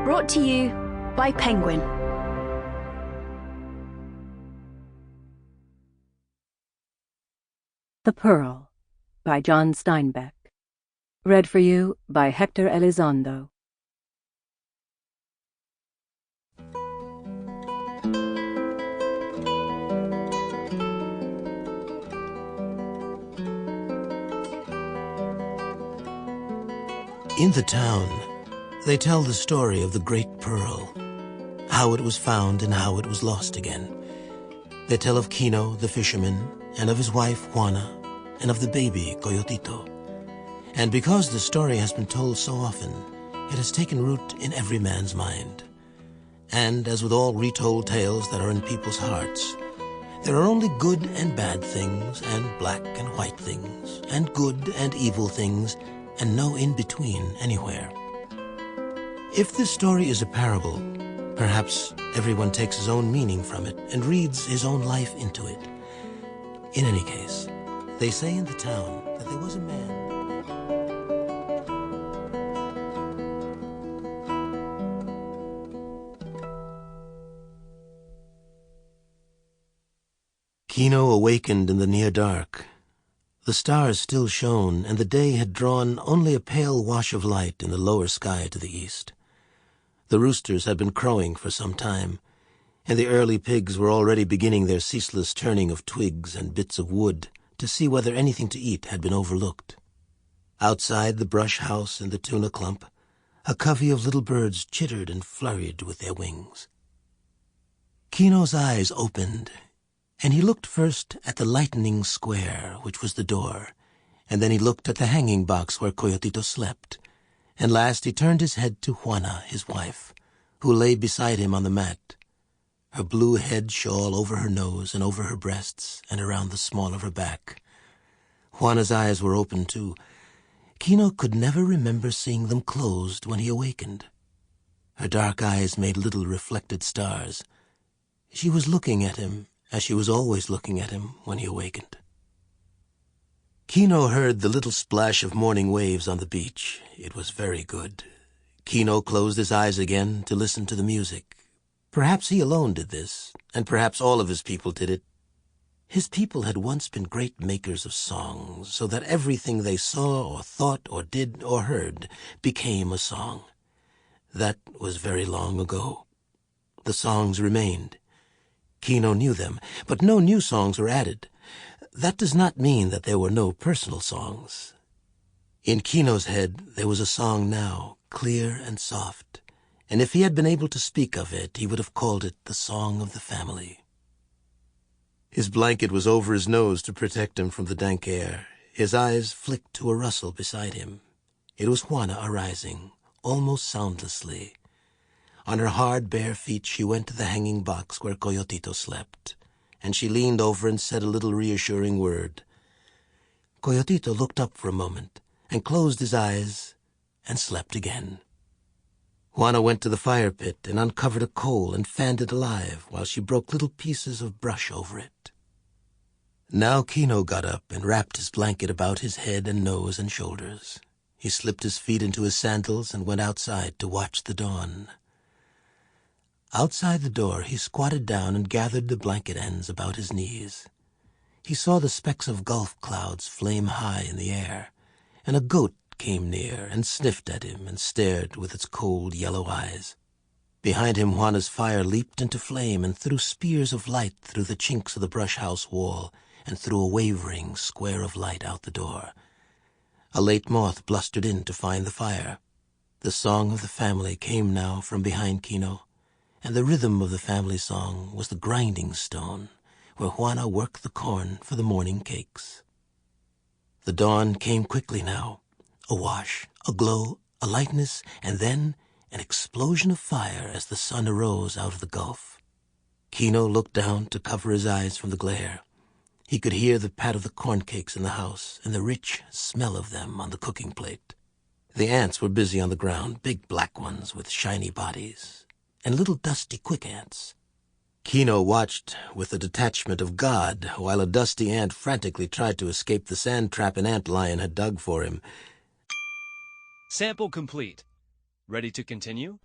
Brought to you by Penguin. The Pearl by John Steinbeck. Read for you by Hector Elizondo. In the town, they tell the story of the Great Pearl, how it was found and how it was lost again. They tell of Kino, the fisherman, and of his wife, Juana, and of the baby, Coyotito. And because the story has been told so often, it has taken root in every man's mind. And as with all retold tales that are in people's hearts, there are only good and bad things, and black and white things, and good and evil things, and no in-between anywhere. If this story is a parable, perhaps everyone takes his own meaning from it and reads his own life into it. In any case, they say in the town that there was a man. Kino awakened in the near dark. The stars still shone, and the day had drawn only a pale wash of light in the lower sky to the east. The roosters had been crowing for some time, and the early pigs were already beginning their ceaseless turning of twigs and bits of wood to see whether anything to eat had been overlooked. Outside the brush house and the tuna clump, a covey of little birds chittered and flurried with their wings. Kino's eyes opened, and he looked first at the lightening square, which was the door, and then he looked at the hanging box where Coyotito slept, and last he turned his head to Juana, his wife, who lay beside him on the mat, her blue head shawl over her nose and over her breasts and around the small of her back. Juana's eyes were open, too. Kino could never remember seeing them closed when he awakened. Her dark eyes made little reflected stars. She was looking at him, as she was always looking at him when he awakened. Kino heard the little splash of morning waves on the beach. It was very good. Kino closed his eyes again to listen to the music. Perhaps he alone did this, and perhaps all of his people did it. His people had once been great makers of songs, so that everything they saw or thought or did or heard became a song. That was very long ago. The songs remained. Kino knew them, but no new songs were added. That does not mean that there were no personal songs. In Kino's head there was a song now, clear and soft, and if he had been able to speak of it, he would have called it the song of the family. His blanket was over his nose to protect him from the dank air. His eyes flicked to a rustle beside him. It was Juana arising, almost soundlessly. On her hard, bare feet she went to the hanging box where Coyotito slept, and she leaned over and said a little reassuring word. Coyotito looked up for a moment and closed his eyes and slept again. Juana went to the fire pit and uncovered a coal and fanned it alive while she broke little pieces of brush over it. Now Kino got up and wrapped his blanket about his head and nose and shoulders. He slipped his feet into his sandals and went outside to watch the dawn. Outside the door he squatted down and gathered the blanket ends about his knees. He saw the specks of gulf clouds flame high in the air, and a goat came near and sniffed at him and stared with its cold yellow eyes. Behind him Juana's fire leaped into flame and threw spears of light through the chinks of the brush house wall and threw a wavering square of light out the door. A late moth blustered in to find the fire. The song of the family came now from behind Kino, and the rhythm of the family song was the grinding stone where Juana worked the corn for the morning cakes. The dawn came quickly now, a wash, a glow, a lightness, and then an explosion of fire as the sun arose out of the gulf. Kino looked down to cover his eyes from the glare. He could hear the pat of the corn cakes in the house and the rich smell of them on the cooking plate. The ants were busy on the ground, big black ones with shiny bodies, and little dusty quick ants. Kino watched with the detachment of God while a dusty ant frantically tried to escape the sand trap an antlion had dug for him. Sample complete. Ready to continue?